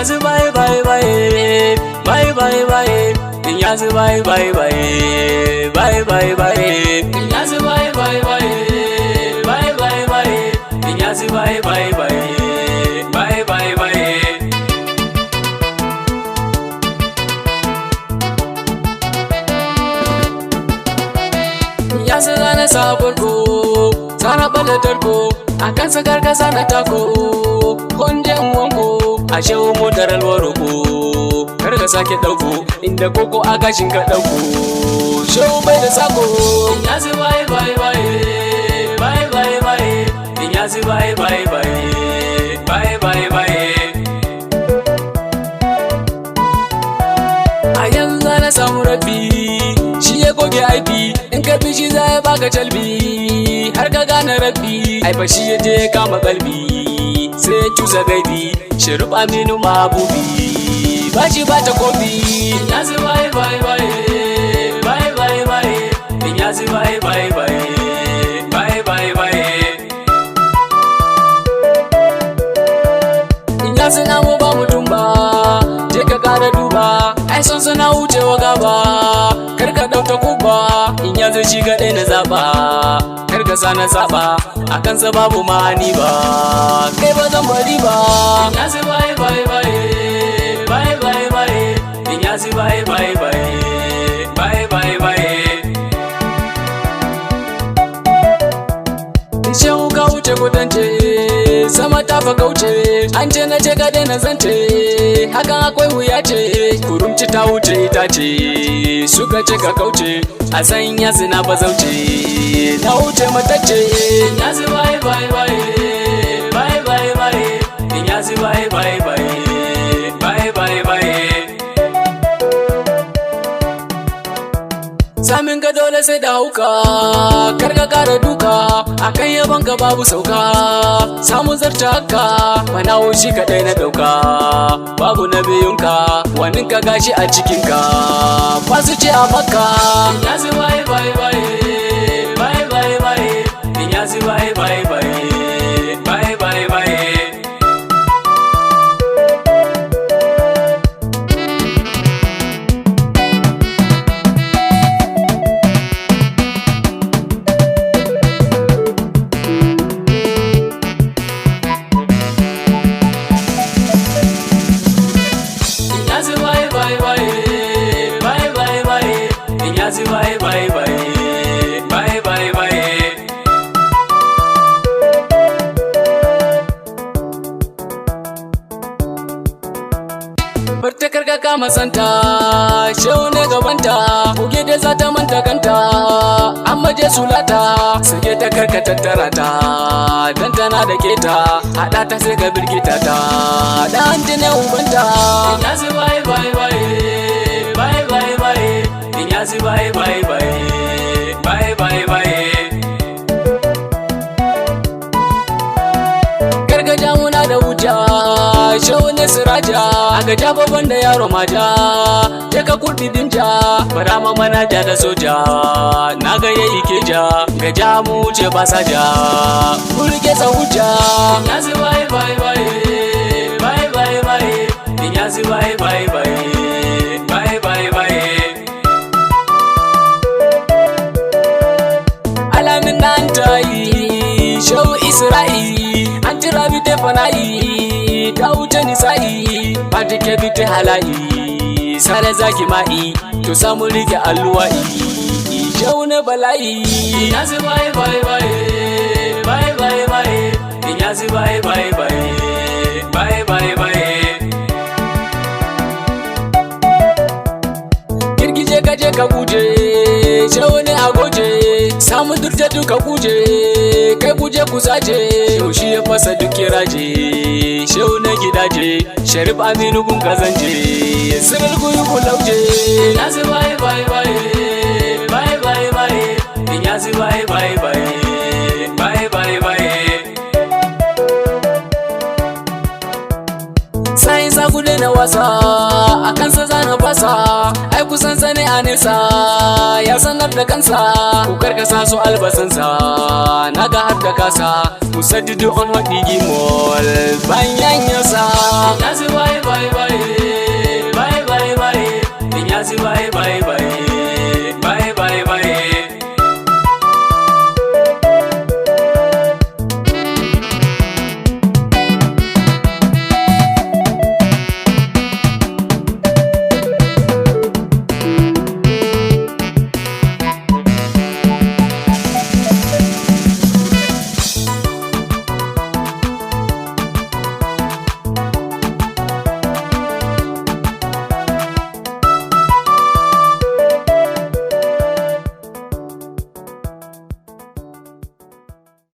Inyazi bye bye bye, bye bye bye. Inyazi bye bye bye, bye bye bye. Inyazi bye bye bye, bye bye bye. Inyazi bye bye bye, bye bye bye. Inyazi zana sabarko, zana bala darko, akan sakar kasa na tako, konjen wanko, ashe motar alwarko, kar ka sake dauko, inda koko a gashin ka dauko, shehu bai da sako. Inyazi bye bye bye, bye bye bye. Inyazi bye bye bye, bye bye bye. A yanzu na samu rabi, shi ya goge aibi, in ka bi shi za ya baka calbi, har ka gane rabi, ai fa shi ya je kama kalbi, sai ya cusa gaibi, Sharif Aminu Mahabubi, ba shi ba ta kofi. Inyazi bye bye bye, bye bye bye. Inyazi bye bye bye, bye bye bye. Inyazi namu ba mutum ba, je ka kara duba, ai son suna wucewa gaba, kar ka dauta kuba. Inyazi shi kadai na zaba, kar ka sa na saba, akan sa babu ma'ani ba, kai ba zan bari ba. Inyazi bye bye bye, bye bye bye. Inyazi bye bye bye, bye bye bye. Shehu ka wuce kudance, sama ta fa kauce, an ce na ce ka daina zance, hakan akwai wuya ce, kurumci ta wuce ita ce, suka ce ka kauce, a san yasu na bazauce, na wuce matacce. Inyazi bye bye bye, bye bye bye. Inyazi bye bye bye, bye bye bye. Samin ka dole sai da hauka, kar ka kara duka, akan yaban ka babu sauka, samun zarta haka, manawo shi kadai na dauka, babu na biyunka, wani ka gashi a cikinka, fasu ce a maka. Inyazi bye bye bye, bye bye bye. Inyazi bye bye bye, bye bye bye. Inyazi bye bye bye, bye bye bye. Inyazi bye bye bye, bye bye bye. Barta karka kama santa, shehu ne gabanta, kuge da za ta manta kanta, amma je sulata, sake ta karka tattara ta, dan tana da keta, haɗa ta sai ka birgita ta, da hanti ne ubanta. Inyazi bye bye bye, bye bye bye. Inyazi bye bye bye, bye bye bye. Gargaja muna da wuta, shehu ne siraja, aka ja babban da yaro maja, je ka kurdi dinja, fara ma manaja da soja, na ga yayi keja, gaja mu ce ba saja, kurge sa hujja. Inyazi bye bye bye, bye bye bye. Inyazi bye bye bye, bye bye bye. Alamin nan tayi, shehu Isra'i, an tira bite fana'i, ta wuce nisa'i, ba ta ke bite hala'i, sare zaki ma'i, to samu rike alluwa'i, shehu ne bala'i. Inyazi bye bye bye, bye bye bye. Inyazi bye bye bye, bye bye bye. Girgije ka je ka guje, shehu ne a goje, samu duk da duka guje, kai guje ku saje, shehu shi ya fasa duk kiraje, shehu na gidaje, Sharif Aminu gun kazanje, sirar guyu ku lauje. Inyazi bye bye bye, bye bye bye. Inyazi bye bye bye, bye bye bye. Sai sa gude na wasa, akan sa zana fasa, ai kusan sani a nesa, ya sanar da kansa ku karkasa su albasansa naga har da kasa musaddidu on waɗi gimol bayan yasa nazi bye bye bye